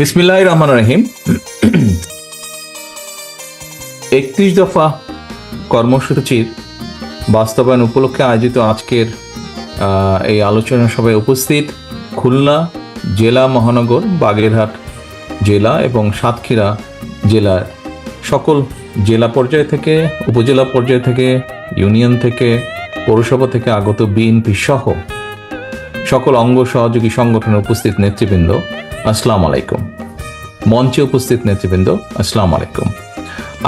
বিসমিল্লাহির রহমানির রহিম। 31 দফা কর্মসূচির বাস্তবায়ন উপলক্ষে আয়োজিত আজকের এই আলোচনা সভায় উপস্থিত খুলনা জেলা মহানগর, বাগেরহাট জেলা এবং সাতক্ষীরা জেলার সকল জেলা পর্যায় থেকে, উপজেলা পর্যায় থেকে, ইউনিয়ন থেকে, পৌরসভা থেকে আগত বিএনপি সহ সকল অঙ্গ সহযোগী সংগঠনের উপস্থিত নেতৃবৃন্দ, আসসালামু আলাইকুম। মঞ্চে উপস্থিত নেতৃবৃন্দ, আসসালামু আলাইকুম।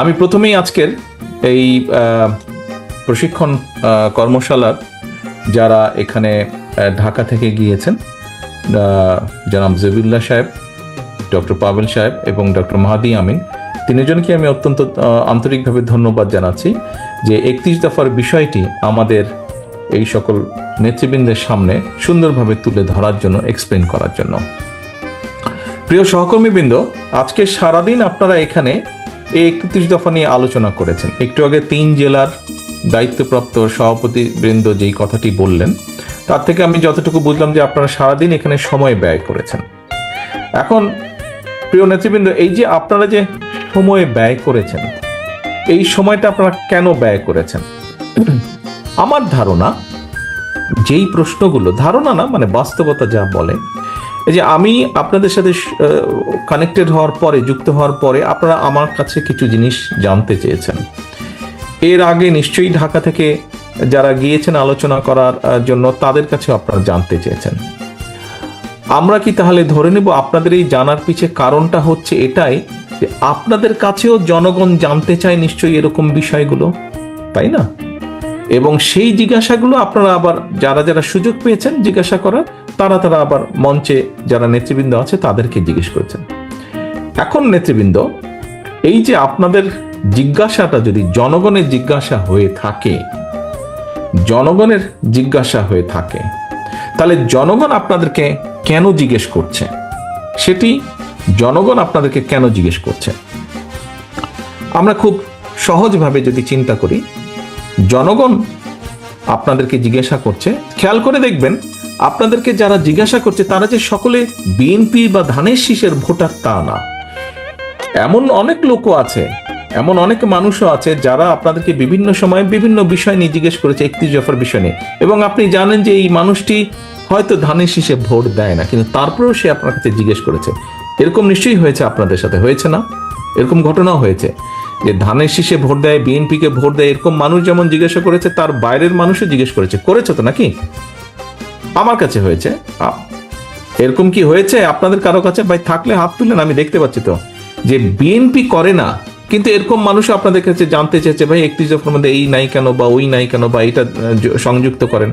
আমি প্রথমেই আজকের এই প্রশিক্ষণ কর্মশালার যারা এখানে ঢাকা থেকে গিয়েছেন, জনাব জবিউল্লাহ সাহেব, ডক্টর পাভেল সাহেব এবং ডক্টর মাহাদি আমিন, তিনজনকে আমি অত্যন্ত আন্তরিকভাবে ধন্যবাদ জানাচ্ছি যে 31 দফার বিষয়টি আমাদের এই সকল নেতৃবৃন্দের সামনে সুন্দরভাবে তুলে ধরার জন্য, এক্সপ্লেন করার জন্য। প্রিয় সহকর্মীবৃন্দ, আজকে সারাদিন আপনারা এখানে এই 31 দফা নিয়ে আলোচনা করেছেন। একটু আগে 3 জেলার দায়িত্বপ্রাপ্ত সভাপতিবৃন্দ যেই কথাটি বললেন, তার থেকে আমি যতটুকু বুঝলাম যে আপনারা সারাদিন এখানে সময় ব্যয় করেছেন। এখন প্রিয় নেতৃবৃন্দ, এই যে আপনারা যে সময় ব্যয় করেছেন, এই সময়টা আপনারা কেন ব্যয় করেছেন? আমার ধারণা, যেই প্রশ্নগুলো, ধারণা না মানে বাস্তবতা যা বলে, এই যে আমি আপনাদের সাথে কানেক্টেড হওয়ার পরে, যুক্ত হওয়ার পরে আপনারা আমার কাছে কিছু জিনিস জানতে চেয়েছেন। এর আগে নিশ্চয়ই ঢাকা থেকে যারা গিয়েছেন আলোচনা করার জন্য, তাদের কাছেও আপনারা জানতে চেয়েছেন। আমরা কি তাহলে ধরে নেব আপনাদের এই জানার পিছে কারণটা হচ্ছে এটাই যে আপনাদের কাছেও জনগণ জানতে চায় নিশ্চয়ই এরকম বিষয়গুলো, তাই না? এবং সেই জিজ্ঞাসাগুলো আপনারা আবার যারা যারা সুযোগ পেয়েছেন জিজ্ঞাসা করার, তারা আবার মঞ্চে যারা নেতৃবৃন্দ আছে তাদেরকে জিজ্ঞেস করেছেন। এখন নেতৃবৃন্দ, এই যে আপনাদের জিজ্ঞাসাটা যদি জনগণের জিজ্ঞাসা হয়ে থাকে, তাহলে জনগণ আপনাদেরকে কেন জিজ্ঞেস করছে? সেটি জনগণ আপনাদেরকে কেন জিজ্ঞেস করছে? আমরা খুব সহজভাবে যদি চিন্তা করি, জনগণ আপনাদেরকে জিজ্ঞাসা করছে, খেয়াল করে দেখবেন আপনাদেরকে যারা জিজ্ঞাসা করছে তারা যে সকলে বিএনপি বা ধানের শীষের ভোটার তা না। এমন অনেক লোকও আছে, এমন অনেক মানুষও আছে যারা আপনাদেরকে বিভিন্ন সময় বিভিন্ন বিষয় নিয়ে জিজ্ঞেস করেছে, 31 দফার বিষয় নিয়ে, এবং আপনি জানেন যে এই মানুষটি হয়তো ধানের শীষে ভোট দেয় না, কিন্তু তারপরেও সে আপনার কাছে জিজ্ঞেস করেছে। এরকম নিশ্চয়ই হয়েছে, আপনাদের সাথে হয়েছে না? এরকম ঘটনাও হয়েছে যে ধানের শীষে ভোট দেয়, বিএনপিকে ভোট দেয়, এরকম মানুষ যেমন জিজ্ঞাসা করেছে, তার বাইরের মানুষও জিজ্ঞেস করেছে তো নাকি? আমার কাছে হয়েছে। এরকম কি হয়েছে আপনাদের কারো কাছে? ভাই থাকলে হাত তুলেন, আমি দেখতে পাচ্ছি তো যে বিএনপি করে না, কিন্তু এরকম মানুষ আপনাদের কাছে জানতে চেয়েছে, ভাই 31 দফার মধ্যে এই নাই কেন, বা ওই নাই কেন, বা এটা সংযুক্ত করেন,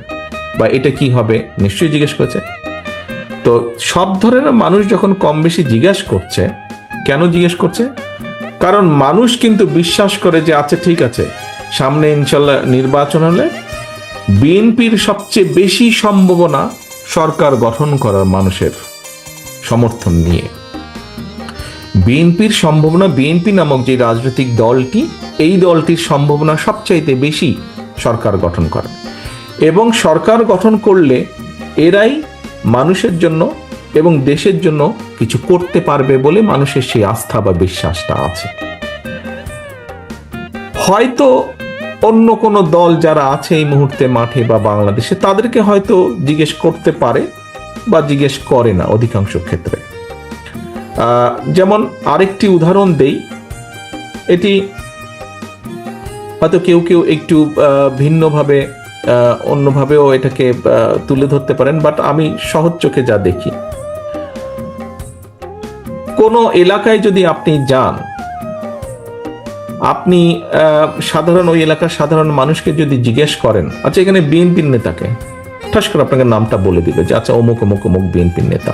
বা এটা কি হবে, নিশ্চয়ই জিজ্ঞেস করেছে। তো সব ধরনের মানুষ যখন কম বেশি জিজ্ঞেস করছে, কেন জিজ্ঞেস করছে? কারণ মানুষ কিন্তু বিশ্বাস করে যে আচ্ছা ঠিক আছে, সামনে ইনশাল্লাহ নির্বাচন হলে বিএনপির সবচেয়ে বেশি সম্ভাবনা সরকার গঠন করার মানুষের সমর্থন নিয়ে। বিএনপির সম্ভাবনা, বিএনপি নামক যে রাজনৈতিক দলটি, এই দলটির সম্ভাবনা সবচাইতে বেশি সরকার গঠন করে, এবং সরকার গঠন করলে এরাই মানুষের জন্য এবং দেশের জন্য কিছু করতে পারবে বলে মানুষের সেই আস্থা বা বিশ্বাসটা আছে। হয়তো অন্য কোনো দল যারা আছে এই মুহূর্তে মাঠে বা বাংলাদেশে, তাদেরকে হয়তো জিজ্ঞেস করতে পারে বা জিজ্ঞেস করে না অধিকাংশ ক্ষেত্রে। যেমন আরেকটি উদাহরণ দেই, এটি হয়তো কেউ কেউ একটু ভিন্নভাবে, অন্যভাবেও এটাকে তুলে ধরতে পারেন, বাট আমি সহজ চোখে যা দেখি, কোনো এলাকায় যদি আপনি যান, আপনি সাধারণ ওই এলাকার সাধারণ মানুষকে যদি জিজ্ঞেস করেন, আচ্ছা এখানে বিএনপির নেতাকে, ঠাস করে আপনাকে নামটা বলে দিবে যে আচ্ছা অমুক অমুক অমুক বিএনপির নেতা।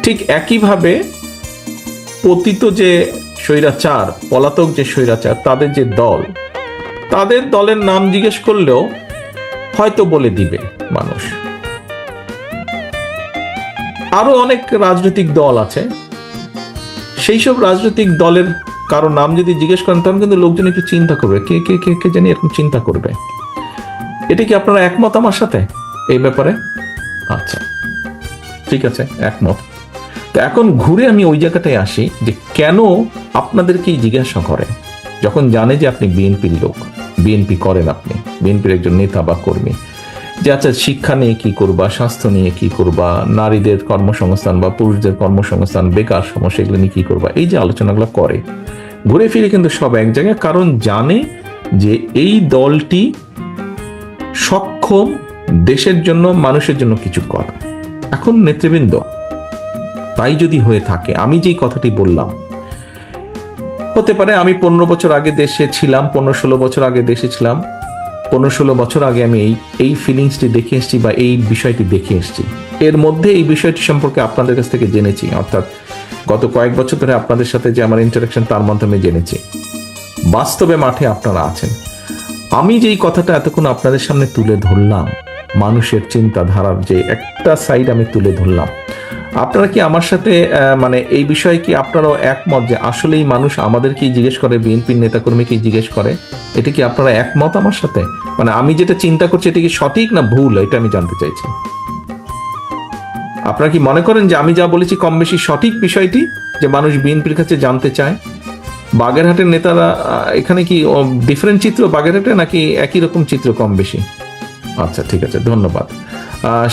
ঠিক একইভাবে পতিত যে স্বৈরাচার, পলাতক যে স্বৈরাচার, তাদের যে দল, তাদের দলের নাম জিজ্ঞেস করলেও হয়তো বলে দিবে মানুষ। আরো অনেক রাজনৈতিক দল আছে, সেই সব রাজনৈতিক দলের কারো নাম যদি জিজ্ঞেস করেন, তখন কিন্তু লোকজন একটু চিন্তা করবে, কে কে কে কে জানি এরকম চিন্তা করবে। এটা কি আপনারা একমত আমার সাথে এই ব্যাপারে? আচ্ছা, ঠিক আছে, একমত। তো এখন ঘুরে আমি ওই জায়গাটায় আসি যে কেন আপনাদেরকেই জিজ্ঞাসা করে, যখন জানে যে আপনি বিএনপির লোক, বিএনপি করেন, আপনি বিএনপির একজন নেতা বা কর্মী, যে আচ্ছা শিক্ষা নিয়ে কি করবা, স্বাস্থ্য নিয়ে কি করবা, নারীদের কর্মসংস্থান বা পুরুষদের কর্মসংস্থান, বেকার সমস্যা, এগুলো নিয়ে কি করবা, এই যে আলোচনাগুলো করে ঘুরে ফিরে কিন্তু সব এক জায়গায়, কারণ জানে যে এই দলটি সক্ষম দেশের জন্য, মানুষের জন্য কিছু করা। এখন নেতৃবৃন্দ, তাই যদি হয়ে থাকে, আমি যেই কথাটি বললাম, হতে পারে আমি 15 বছর আগে দেশে ছিলাম, 15-16 বছর আগে দেশে ছিলাম, 15-16 বছর আগে আমি এই ফিলিংসটি দেখে এসেছি বা এই বিষয়টি দেখে এসেছি, এর মধ্যে এই বিষয়টি সম্পর্কে আপনাদের কাছ থেকে জেনেছি, অর্থাৎ গত কয়েক বছর ধরে আপনাদের সাথে যে আমার ইন্টারাকশন, তার মাধ্যমে জেনেছি বাস্তবে মাঠে আপনারা আছেন। আমি যেই কথাটা এতক্ষণ আপনাদের সামনে তুলে ধরলাম, মানুষের চিন্তাধারার যে একটা সাইড আমি তুলে ধরলাম, আপনারা কি আমার সাথে মানে এই বিষয়ে কি আপনারাও একমত যে আসলেই মানুষ আমাদেরকেই জিজ্ঞেস করে, বিএনপির নেতাকর্মীকেই জিজ্ঞেস করে? এটা কি আপনারা একমত আমার সাথে? মানে আমি যেটা চিন্তা করছি এটা কি সঠিক না ভুল, এটা আমি জানতে চাইছি। আপনারা কি মনে করেন যে আমি যা বলেছি কম বেশি সঠিক বিষয়টি, যে মানুষ বিএনপির কাছে জানতে চায়? বাগেরহাটের নেতারা এখানে কি ডিফারেন্ট চিত্র বাগেরহাটে, নাকি একই রকম চিত্র কম বেশি? আচ্ছা, ঠিক আছে, ধন্যবাদ।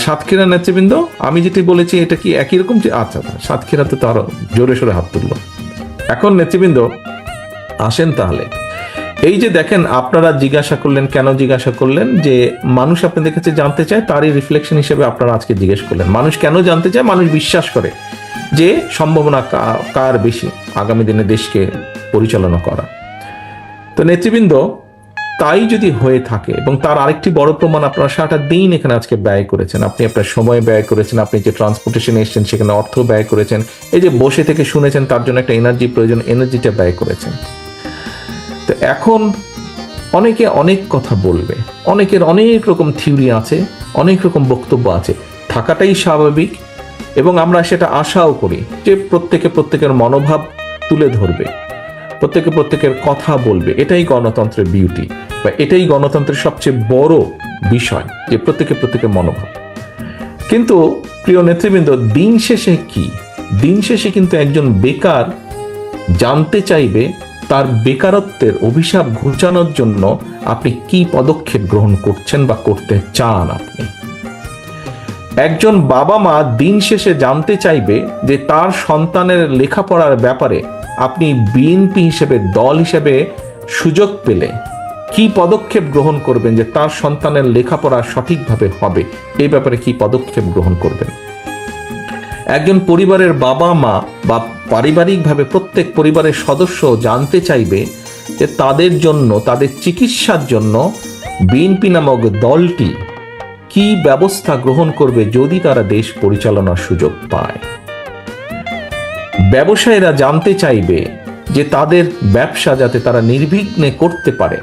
সাতক্ষীরা নেতৃবৃন্দ, আমি যেটি বলেছি এটা কি একই রকম? আচ্ছা, সাতক্ষীরা তো আরো জোরে সোরে হাত তুললো। এখন নেতৃবৃন্দ আসেন তাহলে, এই যে দেখেন আপনারা জিজ্ঞাসা করলেন, কেন জিজ্ঞাসা করলেন? যে মানুষ আপনাদের কাছে জানতে চায়, তারই রিফ্লেকশন হিসেবে আপনারা আজকে জিজ্ঞেস করলেন। মানুষ কেন জানতে চায়? মানুষ বিশ্বাস করে যে সম্ভাবনা কার বেশি আগামী দিনে দেশকে পরিচালনা করা। তো নেতৃবৃন্দ, তাই যদি হয়ে থাকে, এবং তার আরেকটি বড় প্রমাণ, আপনারা সারাটা দিন এখানে আজকে ব্যয় করেছেন, আপনি আপনার সময় ব্যয় করেছেন, আপনি যে ট্রান্সপোর্টেশনে এসেছেন সেখানে অর্থ ব্যয় করেছেন, এই যে বসে থেকে শুনেছেন তার জন্য একটা এনার্জি প্রয়োজন, এনার্জিটা ব্যয় করেছেন। তো এখন অনেকে অনেক কথা বলবে, অনেকের অনেক রকম থিওরি আছে, অনেক রকম বক্তব্য আছে, থাকাটাই স্বাভাবিক, এবং আমরা সেটা আশাও করি যে প্রত্যেকে প্রত্যেকের মনোভাব তুলে ধরবে, প্রত্যেকে প্রত্যেকের কথা বলবে। এটাই গণতন্ত্রের বিউটি, বা এটাই গণতন্ত্রের সবচেয়ে বড় বিষয়, যে প্রত্যেকে প্রত্যেকের মনোভাব। কিন্তু প্রিয় নেতৃবৃন্দ, দিন শেষে কি? দিন শেষে কিন্তু একজন বেকার জানতে চাইবে তার বেকারত্বের অভিশাপ ঘুচানোর জন্য আপনি কি পদক্ষেপ গ্রহণ করছেন বা করতে চান। আপনি একজন বাবা মা দিন শেষে জানতে চাইবে যে তার সন্তানের লেখাপড়ার ব্যাপারে আপনি বিএনপি হিসেবে, দল হিসেবে সুযোগ পেলে কি পদক্ষেপ গ্রহণ করবেন, যে তার সন্তানের লেখাপড়া সঠিকভাবে হবে, এই ব্যাপারে কি পদক্ষেপ গ্রহণ করবেন। একজন পরিবারের বাবা মা বা পারিবারিকভাবে প্রত্যেক পরিবারের সদস্য জানতে চাইবে যে তাদের জন্য, তাদের চিকিৎসার জন্য বিএনপি নামক দলটি কি ব্যবস্থা গ্রহণ করবে যদি তারা দেশ পরিচালনার সুযোগ পায়। ব্যবসায়ীরা জানতে চাইবে যে তাদের ব্যবসা যাতে তারা নির্বিঘ্নে করতে পারে,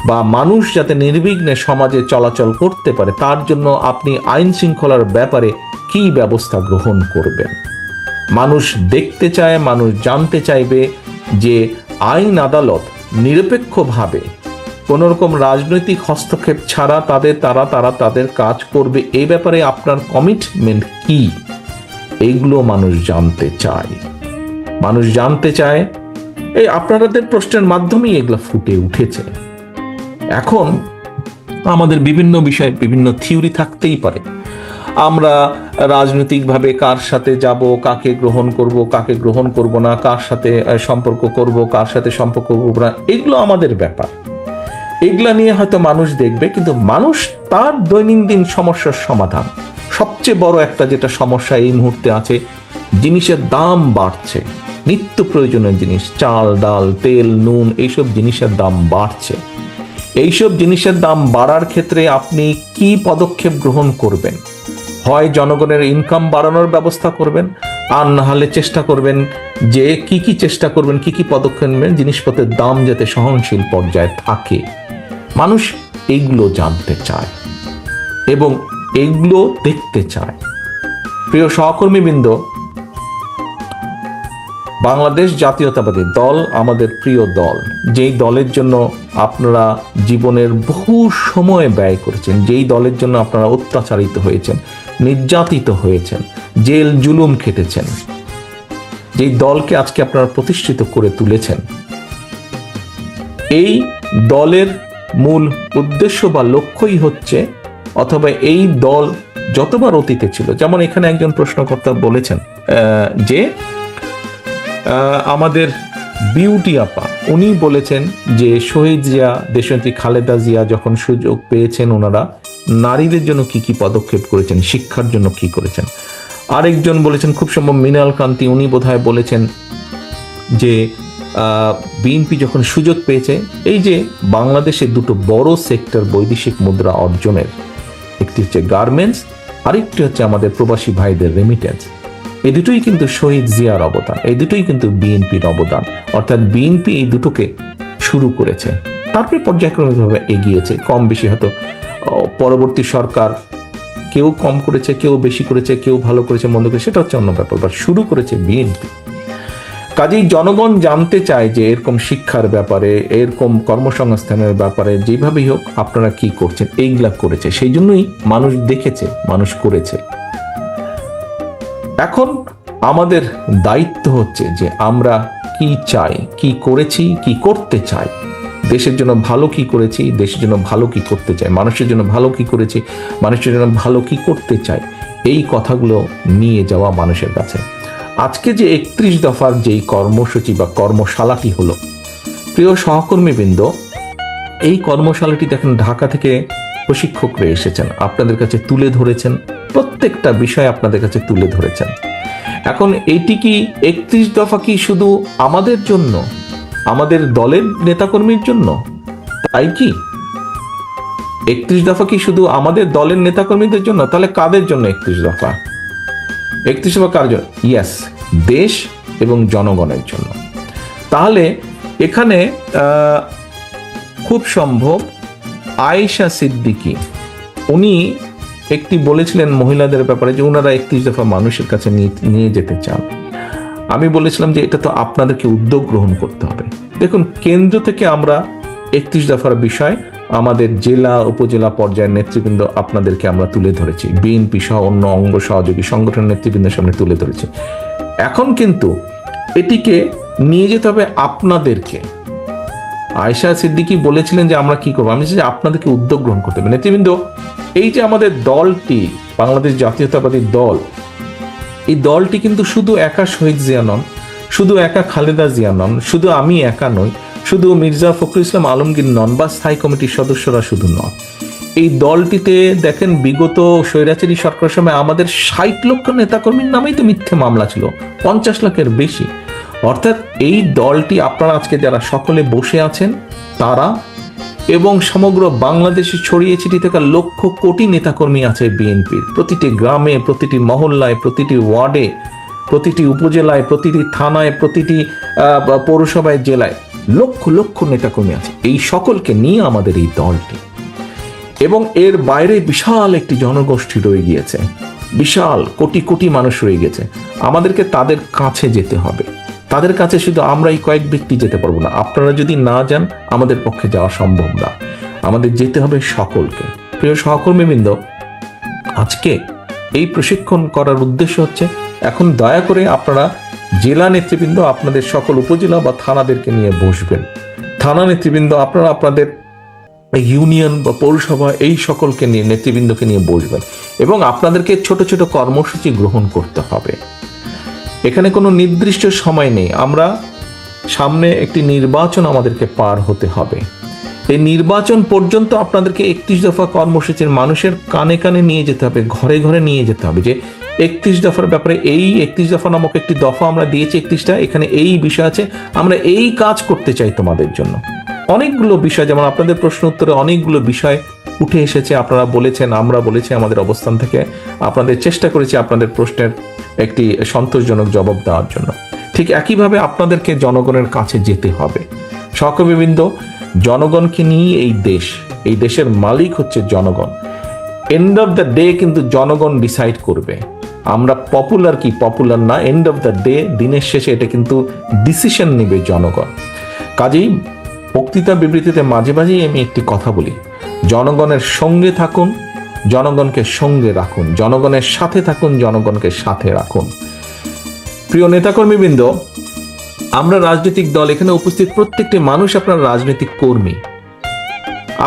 বা মানুষ যাতে নির্বিঘ্নে সমাজে চলাচল করতে পারে, তার জন্য আপনি আইন শৃঙ্খলার ব্যাপারে কি ব্যবস্থা গ্রহণ করবেন। মানুষ দেখতে চায়, মানুষ জানতে চাইবে যে আইন আদালত নিরপেক্ষভাবে কোন রকম রাজনৈতিক হস্তক্ষেপ ছাড়া তারা তাদের কাজ করবে, এই ব্যাপারে আপনার কমিটমেন্ট কি, এইগুলো মানুষ জানতে চায়। মানুষ জানতে চায়, এই আপনাদের প্রশ্নের মাধ্যমেই এগুলো ফুটে উঠেছে। এখন আমাদের বিভিন্ন বিষয়ে বিভিন্ন থিওরি থাকতেই পারে, আমরা রাজনৈতিকভাবে কার সাথে যাব, কাকে গ্রহণ করব, কাকে গ্রহণ করব না, কার সাথে সম্পর্ক করব, কার সাথে সম্পর্ক করব না, এগুলো আমাদের ব্যাপার, এগুলা নিয়ে হয়তো মানুষ দেখবে। কিন্তু মানুষ তার দৈনন্দিন সমস্যার সমাধান, সবচেয়ে বড় একটা যেটা সমস্যা এই মুহূর্তে আছে, জিনিসের দাম বাড়ছে, নিত্য প্রয়োজনীয় জিনিস, চাল ডাল তেল নুন, এইসব জিনিসের দাম বাড়ছে। এইসব জিনিসের দাম বাড়ার ক্ষেত্রে আপনি কি পদক্ষেপ গ্রহণ করবেন? হয় জনগণের ইনকাম বাড়ানোর ব্যবস্থা করবেন, আর না হলে চেষ্টা করবেন যে কি চেষ্টা করবেন, কি পদক্ষেপ নেবেন জিনিসপত্রের দাম যাতে সহনশীল পর্যায়ে থাকে। মানুষ এইগুলো জানতে চায় এবং এইগুলো দেখতে চায়। প্রিয় সহকর্মীবৃন্দ, বাংলাদেশ জাতীয়তাবাদী দল আমাদের প্রিয় দল, যেই দলের জন্য আপনারা জীবনের বহু সময় ব্যয় করেছেন, যেই দলের জন্য আপনারা অত্যাচারিত হয়েছেন, নির্যাতিত হয়েছেন, জেল জুলুম খেটেছেন, যেই দলকে আজকে আপনারা প্রতিষ্ঠিত করে তুলেছেন, এই দলের মূল উদ্দেশ্য বা লক্ষ্যই হচ্ছে, অথবা এই দল যতবার অতীতে ছিল, যেমন এখানে একজন প্রশ্নকর্তা বলেছেন যে আমাদের বিউটি আপা, উনি বলেছেন যে শহীদ জিয়া, দেশনেত্রী খালেদা জিয়া যখন সুযোগ পেয়েছেন ওনারা নারীদের জন্য কি কি পদক্ষেপ করেছেন, শিক্ষার জন্য কি করেছেন। আরেকজন বলেছেন খুব সম্ভব মৃণাল কান্তি, উনি বোধহয় বলেছেন যে বিএনপি যখন সুযোগ পেয়েছে, এই যে বাংলাদেশে দুটো বড় সেক্টর বৈদেশিক মুদ্রা অর্জনের, একটি হচ্ছে গার্মেন্টস, আরেকটি হচ্ছে আমাদের প্রবাসী ভাইদের রেমিটেন্স, এই দুটোই কিন্তু শহীদ জিয়ার অবদান, এই দুটোই কিন্তু বিএনপির অবদান। অর্থাৎ বিএনপি এই দুটোকে শুরু করেছে, তারপরে পর্যায়ক্রমিকভাবে এগিয়েছে, কম বেশি হয়তো পরবর্তী সরকার কেউ কম করেছে, কেউ বেশি করেছে, কেউ ভালো করেছে, মন্দ করেছে, সেটা হচ্ছে অন্য ব্যাপার, বা শুরু করেছে বিএনপি। কাজেই জনগণ জানতে চায় যে এরকম শিক্ষার ব্যাপারে, এরকম কর্মসংস্থানের ব্যাপারে যেভাবেই হোক আপনারা কি করছেন, এইগুলা করেছে, সেই জন্যই মানুষ দেখেছে, মানুষ করেছে। এখন আমাদের দায়িত্ব হচ্ছে যে আমরা কি চাই, কি করেছি, কি করতে চাই, দেশের জন্য ভালো কি করেছি, দেশের জন্য ভালো কি করতে চাই, মানুষের জন্য ভালো কি করেছি, মানুষের জন্য ভালো কি করতে চাই, এই কথাগুলো নিয়ে যাওয়া মানুষের কাছে। আজকে যে 31 দফার যেই কর্মসূচি বা কর্মশালাটি হলো, প্রিয় সহকর্মীবৃন্দ, এই কর্মশালাটি দেখেন ঢাকা থেকে প্রশিক্ষকরা এসেছেন, আপনাদের কাছে তুলে ধরেছেন, প্রত্যেকটা বিষয় আপনাদের কাছে তুলে ধরেছেন। এখন এইটি কি 31 দফা কি শুধু আমাদের জন্য, আমাদের দলের নেতাকর্মীর জন্য? তাই কি 31 দফা কি শুধু আমাদের দলের নেতাকর্মীদের জন্য? তাহলে কাদের জন্য 31 দফা? 31 দফা কার জন্য? ইয়েস, দেশ এবং জনগণের জন্য। তাহলে এখানে খুব সম্ভব আয়েশা সিদ্দিকী উনি একটি বলেছিলেন মহিলাদের ব্যাপারে যে ওনারা 31 দফা মানুষের কাছে নিয়ে যেতে চান। আমি বলেছিলাম যে এটা তো আপনাদেরকে উদ্যোগ গ্রহণ করতে হবে। দেখুন, কেন্দ্র থেকে আমরা 31 দফার বিষয় আমাদের জেলা উপজেলা পর্যায়ের নেতৃবৃন্দ আপনাদেরকে আমরা তুলে ধরেছি, বিএনপি সহ অন্য অঙ্গ সহযোগী সংগঠনের নেতৃবৃন্দের সামনে তুলে ধরেছি। এখন কিন্তু এটিকে নিয়ে যেতে হবে আপনাদেরকে। আয়েশা সিদ্দিকী বলেছিলেন যে আমরা কি করবো, আমি যে আপনাদেরকে উদ্যোগ গ্রহণ করতে হবে। নেতৃবৃন্দ, এই যে আমাদের দলটি, বাংলাদেশ জাতীয়তাবাদী দল, এই দলটি কিন্তু শুধু একা শহীদ জিয়া নন, শুধু একা খালেদা জিয়া নন, শুধু আমি একা নই, শুধু মির্জা ফখরুল ইসলাম আলমগীর নন, বা স্থায়ী কমিটির সদস্যরা শুধু নন। এই দলটিতে দেখেন বিগত স্বৈরাচারী সরকারের সময় আমাদের 60 লক্ষ নেতাকর্মীর নামেই তো মিথ্যে মামলা ছিল, 50 লাখের বেশি। অর্থাৎ এই দলটি, আপনারা আজকে যারা সকলে বসে আছেন তারা, এবং সমগ্র বাংলাদেশে ছড়িয়ে ছিটিয়ে থাকা লক্ষ কোটি নেতাকর্মী আছে বিএনপির, প্রতিটি গ্রামে, প্রতিটি মহল্লায়, প্রতিটি ওয়ার্ডে, প্রতিটি উপজেলায়, প্রতিটি থানায়, প্রতিটি পৌরসভায়, জেলায় লক্ষ লক্ষ নেতাকর্মী আছে। এই সকলকে নিয়ে আমাদের এই দলটি, এবং এর বাইরে বিশাল একটি জনগোষ্ঠী রয়ে গিয়েছে, বিশাল কোটি কোটি মানুষ রয়ে গেছে। আমাদেরকে তাদের কাছে যেতে হবে। তাদের কাছে শুধু আমরা এই কয়েক ব্যক্তি যেতে পারবো না, আপনারা যদি না যান আমাদের পক্ষে যাওয়া সম্ভব না। আমাদের যেতে হবে সকলকে। প্রিয় সহকর্মীবৃন্দ, আজকে এই প্রশিক্ষণ করার উদ্দেশ্য হচ্ছে, এখন দয়া করে আপনারা জেলা নেতৃবৃন্দ আপনাদের সকল উপজেলা বা থানাদেরকে নিয়ে বসবেন, থানা নেতৃবৃন্দ আপনারা আপনাদের ইউনিয়ন বা পৌরসভা এই সকলকে নিয়ে, নেতৃবৃন্দকে নিয়ে বসবেন, এবং আপনাদেরকে ছোট ছোট কর্মসূচি গ্রহণ করতে হবে। এখানে কোনো নির্দিষ্ট সময় নেই, আমরা সামনে একটি নির্বাচন আমাদেরকে পার হতে হবে। এই নির্বাচন পর্যন্ত আপনাদেরকে 31 দফা কর্মসূচির মানুষের কানে কানে নিয়ে যেতে হবে, ঘরে ঘরে নিয়ে যেতে হবে যে 31 দফার ব্যাপারে, এই 31 দফা নামক একটি দফা আমরা দিয়েছি 31টা, এখানে এই বিষয় আছে, আমরা এই কাজ করতে চাই তোমাদের জন্য। অনেকগুলো বিষয়, যেমন আপনাদের প্রশ্ন উত্তরে অনেকগুলো বিষয় উঠে এসেছে, আপনারা বলেছেন, আমরা বলেছি, আমাদের অবস্থান থেকে আপনাদের চেষ্টা করেছি আপনাদের প্রশ্নের একটি সন্তোষজনক জবাব দেওয়ার জন্য। ঠিক একইভাবে আপনাদেরকে জনগণের কাছে যেতে হবে। সহকর্মীবৃন্দ, জনগণকে নিয়ে এই দেশের মালিক হচ্ছে জনগণ। এন্ড অফ দ্য ডে কিন্তু জনগণ ডিসাইড করবে আমরা পপুলার কি পপুলার না। এন্ড অফ দ্য ডে, দিনের শেষে এটা কিন্তু ডিসিশন নেবে জনগণ। কাজেই বক্তৃতা বিবৃতিতে মাঝে মাঝেই আমি একটি কথা বলি, জনগণের সঙ্গে থাকুন, জনগণকে সঙ্গে রাখুন, জনগণের সাথে থাকুন, জনগণকে সাথে রাখুন। প্রিয় নেতাকর্মীবৃন্দ, আমরা রাজনৈতিক দল, এখানে উপস্থিত প্রত্যেকটি মানুষ আপনার রাজনৈতিক কর্মী।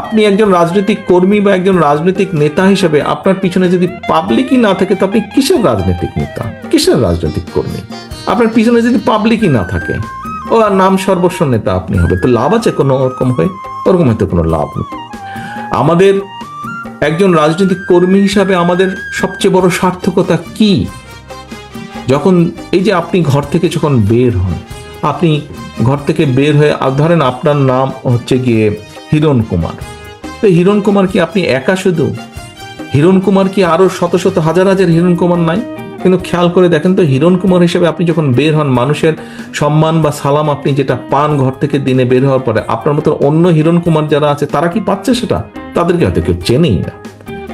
আপনি একজন রাজনৈতিক কর্মী বা একজন রাজনৈতিক নেতা হিসেবে আপনার পিছনে যদি পাবলিকই না থাকে, তো আপনি কিসের রাজনৈতিক নেতা, কিসের রাজনৈতিক কর্মী? আপনার পিছনে যদি পাবলিকই না থাকে, ও আর নাম সর্বস্ব নেতা আপনি হবে, তো লাভ আছে কোনো ওরকম হয়ে? ওরকম হয়তো কোনো লাভ নেই। আমাদের একজন রাজনৈতিক কর্মী হিসাবে আমাদের সবচেয়ে বড় সার্থকতা কি? যখন এই যে আপনি ঘর থেকে যখন বের হন, আপনি ঘর থেকে বের হয়ে ধরেন আপনার নাম হচ্ছে গিয়ে হিরণ কুমার, তো হিরণ কুমার কি আপনি একা শুধু? হিরণ কুমার কি আরো শত শত হাজার হাজার হিরণ কুমার নাই? কিন্তু খেয়াল করে দেখেন তো, হিরণ কুমার হিসেবে আপনি যখন বের হন, মানুষের সম্মান বা সালাম আপনি যেটা পান ঘর থেকে দিনে বের হওয়ার পরে, আপনার মতো অন্য হিরণ কুমার যারা আছে তারা কি পাচ্ছে সেটা? তাদেরকে হয়তো কেউ চেনেই না।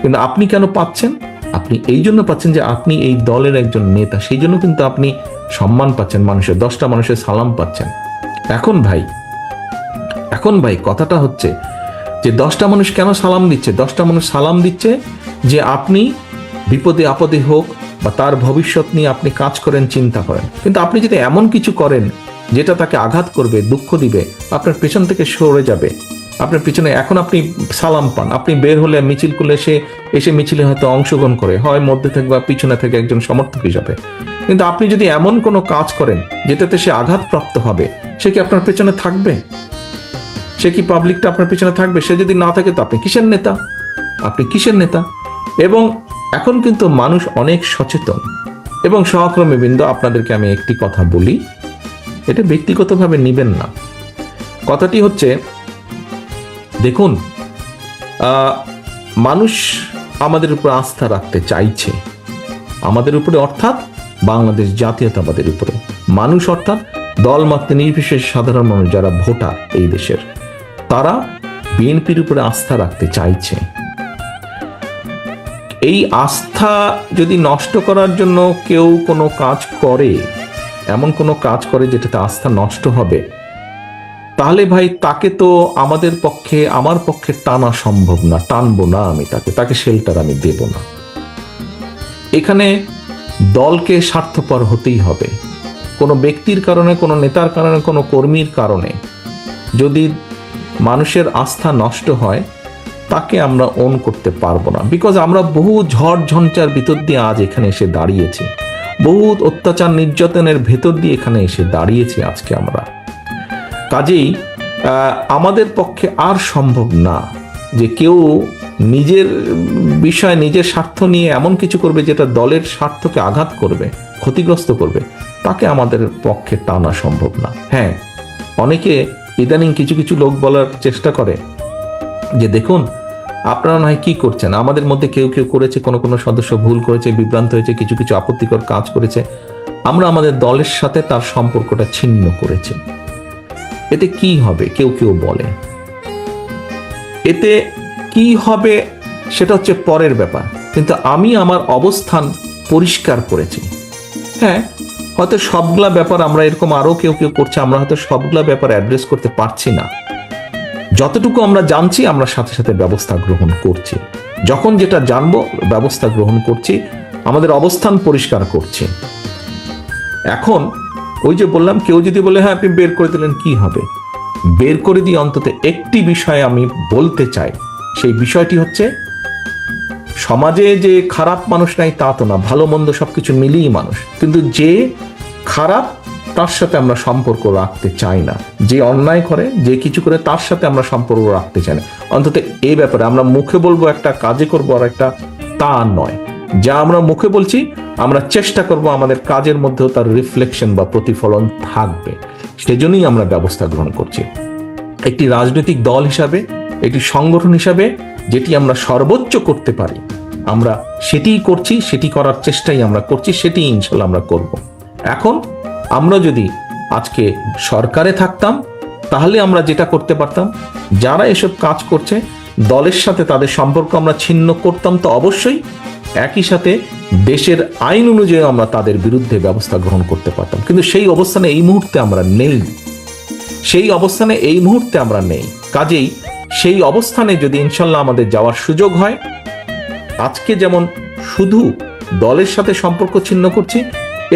কিন্তু আপনি কেন পাচ্ছেন? আপনি এই জন্য পাচ্ছেন যে আপনি এই দলের একজন নেতা, সেই জন্য কিন্তু আপনি সম্মান পাচ্ছেন, মানুষের 10টা মানুষের সালাম পাচ্ছেন। এখন ভাই কথাটা হচ্ছে যে 10টা মানুষ কেন সালাম দিচ্ছে? 10টা মানুষ সালাম দিচ্ছে যে আপনি বিপদে আপদে হোক বা তার ভবিষ্যৎ নিয়ে আপনি কাজ করেন, চিন্তা করেন। কিন্তু আপনি যদি এমন কিছু করেন যেটা তাকে আঘাত করবে, দুঃখ দিবে, আপনার পেছন থেকে সরে যাবে, আপনার পিছনে এখন আপনি সালাম পান, আপনি বের হলে মিছিল করলে সে এসে মিছিলে হয়তো অংশগ্রহণ করে, হয় মধ্যে থেকে বা পিছনে থেকে একজন সমর্থক হিসাবে। কিন্তু আপনি যদি এমন কোনো কাজ করেন যেটাতে সে আঘাতপ্রাপ্ত হবে, সে কি আপনার পেছনে থাকবে? সে কি পাবলিকটা আপনার পেছনে থাকবে? সে যদি না থাকে তো আপনি কিসের নেতা? আপনি কিসের নেতা? এবং এখন কিন্তু মানুষ অনেক সচেতন। এবং সহকর্মীবৃন্দ, আপনাদেরকে আমি একটি কথা বলি, এটা ব্যক্তিগতভাবে নিবেন না। কথাটি হচ্ছে, দেখুন, মানুষ আমাদের উপর আস্থা রাখতে চাইছে, আমাদের উপরে, অর্থাৎ বাংলাদেশ জাতীয়তাবাদের উপরে। মানুষ অর্থাৎ দলমত নির্বিশেষে সাধারণ মানুষ যারা ভোটার এই দেশের, তারা বিএনপির উপরে আস্থা রাখতে চাইছে। এই আস্থা যদি নষ্ট করার জন্য কেউ কোনো কাজ করে, এমন কোনো কাজ করে যেটাতে আস্থা নষ্ট হবে, তাহলে ভাই তাকে তো আমাদের পক্ষে, আমার পক্ষে টানা সম্ভব না, টানবো না আমি তাকে শেল্টার আমি দেব না। এখানে দলকে স্বার্থপর হতেই হবে। কোনো ব্যক্তির কারণে, কোনো নেতার কারণে, কোনো কর্মীর কারণে যদি মানুষের আস্থা নষ্ট হয়, তাকে আমরা ওন করতে পারবো না। বিকজ আমরা বহু ঝড় ঝঞ্ঝার ভিতর দিয়ে আজ এখানে এসে দাঁড়িয়েছি, বহু অত্যাচার নির্যাতনের ভেতর দিয়ে এখানে এসে দাঁড়িয়েছি আজকে আমরা। কাজেই আমাদের পক্ষে আর সম্ভব না যে কেউ নিজের বিষয়, নিজের স্বার্থ নিয়ে এমন কিছু করবে যেটা দলের স্বার্থকে আঘাত করবে, ক্ষতিগ্রস্ত করবে, তাকে আমাদের পক্ষে টানা সম্ভব না। হ্যাঁ, অনেকে ইদানিং কিছু কিছু লোক বলার চেষ্টা করে যে দেখুন, আপনারা নয় কি করছেন, আমাদের মধ্যে কেউ কেউ করেছে, কোনো কোনো সদস্য ভুল করেছে, বিভ্রান্ত হয়েছে, কিছু কিছু আপত্তিকর কাজ করেছে, আমরা আমাদের দলের সাথে তার সম্পর্কটা ছিন্ন করেছি। এতে কি হবে? কেউ কেউ বলে এতে কি হবে সেটা হচ্ছে পরের ব্যাপার, কিন্তু আমি আমার অবস্থান পরিষ্কার করেছি। হ্যাঁ, হয়তো সবগুলা ব্যাপার আমরা এরকম আরো কেউ কেউ করছে, আমরা হয়তো সবগুলা ব্যাপার অ্যাড্রেস করতে পারছি না। যতটুকু আমরা জানছি আমরা সাথে সাথে ব্যবস্থা গ্রহণ করছি, যখন যেটা জানবো ব্যবস্থা গ্রহণ করছি, আমাদের অবস্থান পরিষ্কার করছি। এখন ওই যে বললাম, কেউ যদি বলে হ্যাঁ আপনি বের করে দিলেন, কি হবে? বের করে দিয়ে অন্তত একটি বিষয় আমি বলতে চাই, সেই বিষয়টি হচ্ছে সমাজে যে খারাপ মানুষ নাই তা তো না, ভালো মন্দ সবকিছু মিলিয়ে মানুষ, কিন্তু যে খারাপ তার সাথে আমরা সম্পর্ক রাখতে চাই না, যে অন্যায় করে, যে কিছু করে, তার সাথে আমরা সম্পর্ক রাখতে চাই না। অন্তত এই ব্যাপারে আমরা মুখে বলবো একটা, কাজে করবো আর একটা, তা নয়। যা আমরা মুখে বলছি আমরা চেষ্টা করব আমাদের কাজের মধ্যেও তার রিফ্লেকশন বা প্রতিফলন থাকবে, সেজন্যই আমরা ব্যবস্থা গ্রহণ করছি। একটি রাজনৈতিক দল হিসাবে, একটি সংগঠন হিসাবে যেটি আমরা সর্বোচ্চ করতে পারি আমরা সেটিই করছি, সেটি করার চেষ্টাই আমরা করছি, সেটি ইনশাল্লাহ আমরা করব। এখন আমরা যদি আজকে সরকারে থাকতাম তাহলে আমরা যেটা করতে পারতাম, যারা এসব কাজ করছে দলের সাথে তাদের সম্পর্ক আমরা ছিন্ন করতাম তো অবশ্যই, একই সাথে দেশের আইন অনুযায়ী আমরা তাদের বিরুদ্ধে ব্যবস্থা গ্রহণ করতে পারতাম। কিন্তু সেই অবস্থানে এই মুহূর্তে আমরা নেই, সেই অবস্থানে এই মুহূর্তে আমরা নেই। কাজেই সেই অবস্থানে যদি ইনশাল্লাহ আমাদের যাওয়ার সুযোগ হয়, আজকে যেমন শুধু দলের সাথে সম্পর্ক ছিন্ন করছি,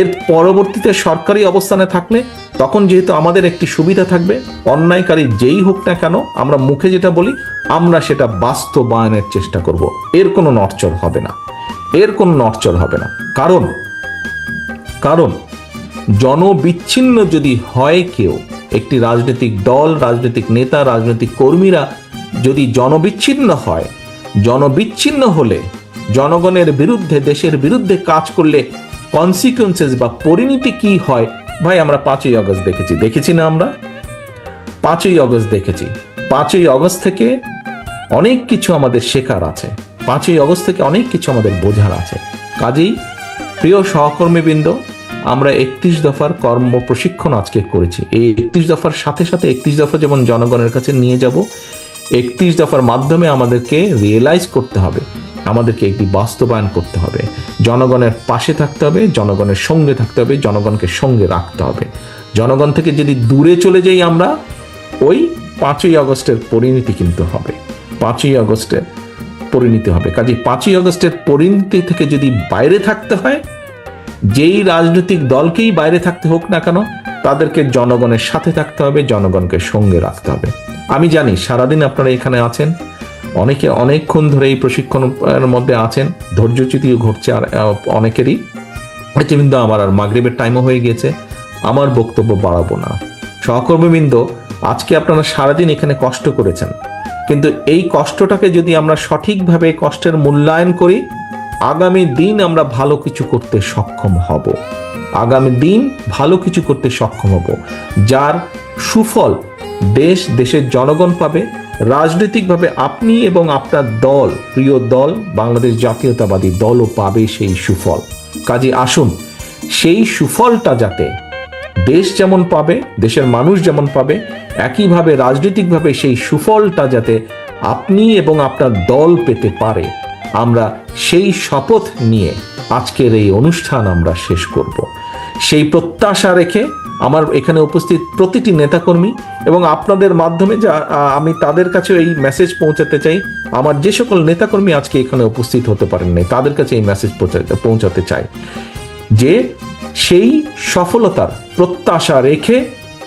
এর পরবর্তীতে সরকারি অবস্থানে থাকলে তখন যেহেতু আমাদের একটি সুবিধা থাকবে, অন্যায়কারী যেই হোক না কেন আমরা মুখে যেটা বলি আমরা সেটা বাস্তবায়নের চেষ্টা করব। এর কোনো নড়চড় হবে না, এর কোনো নড়চড় হবে না। কারণ জনবিচ্ছিন্ন যদি হয় কেউ, একটি রাজনৈতিক দল, রাজনৈতিক নেতা, রাজনৈতিক কর্মীরা যদি জনবিচ্ছিন্ন হয়, জনবিচ্ছিন্ন হলে জনগণের বিরুদ্ধে, দেশের বিরুদ্ধে কাজ করলে কনসিকুয়েন্সেস বা পরিণতি কি হয় ভাই আমরা 5ই আগস্ট দেখেছি না? আমরা 5ই আগস্ট দেখেছি। 5ই আগস্ট থেকে অনেক কিছু আমাদের শেখার আছে, 5ই আগস্ট থেকে অনেক কিছু আমাদের বোঝার আছে। কাজেই প্রিয় সহকর্মীবৃন্দ, আমরা 31 দফার কর্ম প্রশিক্ষণ আজকে করেছি। এই 31 দফার সাথে সাথে 31 দফা যেমন জনগণের কাছে নিয়ে যাব, 31 দফার মাধ্যমে আমাদেরকে রিয়েলাইজ করতে হবে, আমাদেরকে একটি বাস্তবায়ন করতে হবে, জনগণের পাশে থাকতে হবে, জনগণের সঙ্গে থাকতে হবে, জনগণকে সঙ্গে রাখতে হবে। জনগণ থেকে যদি দূরে চলে যাই আমরা, ওই 5ই আগস্টের পরিণতি কিন্তু হবে, 5ই আগস্টের পরিণতি হবে। কাজে 5ই আগস্টের পরিণতি থেকে যদি বাইরে থাকতে হয়, যেই রাজনৈতিক দলকেই বাইরে থাকতে হোক না কেন, তাদেরকে জনগণের সাথে থাকতে হবে, জনগণকে সঙ্গে রাখতে হবে। আমি জানি সারাদিন আপনারা এখানে আছেন, অনেকে অনেকক্ষণ ধরে এই প্রশিক্ষণের মধ্যে আছেন, ধৈর্যচ্যুতিও ঘটছে আর অনেকেরই। কিন্তু আমার আর মাগরিবের টাইমও হয়ে গিয়েছে, আমার বক্তব্য বাড়াবো না। সহকর্মীবৃন্দ, আজকে আপনারা সারাদিন এখানে কষ্ট করেছেন, কিন্তু এই কষ্টটাকে যদি আমরা সঠিকভাবে কষ্টের মূল্যায়ন করি, আগামী দিন আমরা ভালো কিছু করতে সক্ষম হব, আগামী দিন ভালো কিছু করতে সক্ষম হব, যার সুফল দেশের জনগণ পাবে, রাজনৈতিকভাবে আপনি এবং আপনার দল, প্রিয় দল বাংলাদেশ জাতীয়তাবাদী দলও পাবে সেই সুফল। কাজে আসুন সেই সুফলটা যাতে দেশ যেমন পাবে, দেশের মানুষ যেমন পাবে, একইভাবে রাজনৈতিকভাবে সেই সুফলটা যাতে আপনি এবং আপনার দল পেতে পারে, আমরা সেই শপথ নিয়ে আজকের এই অনুষ্ঠান আমরা শেষ করব। সেই প্রত্যাশা রেখে আমার এখানে উপস্থিত প্রতিটি নেতাকর্মী এবং আপনাদের মাধ্যমে যা আমি তাদের কাছে এই মেসেজ পৌঁছাতে চাই, আমার যে সকল নেতাকর্মী আজকে এখানে উপস্থিত হতে পারেননি তাদের কাছে এই মেসেজ পৌঁছাতে চাই যে সেই সফলতার প্রত্যাশা রেখে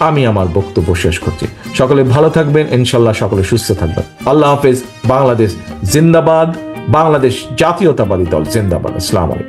আমি আমার বক্তব্য শেষ করছি। সকলে ভালো থাকবেন, ইনশাল্লাহ সকলে সুস্থ থাকবেন। আল্লাহ হাফেজ। বাংলাদেশ জিন্দাবাদ, বাংলাদেশ জাতীয়তাবাদী দল জিন্দাবাদ। আসসালামু আলাইকুম।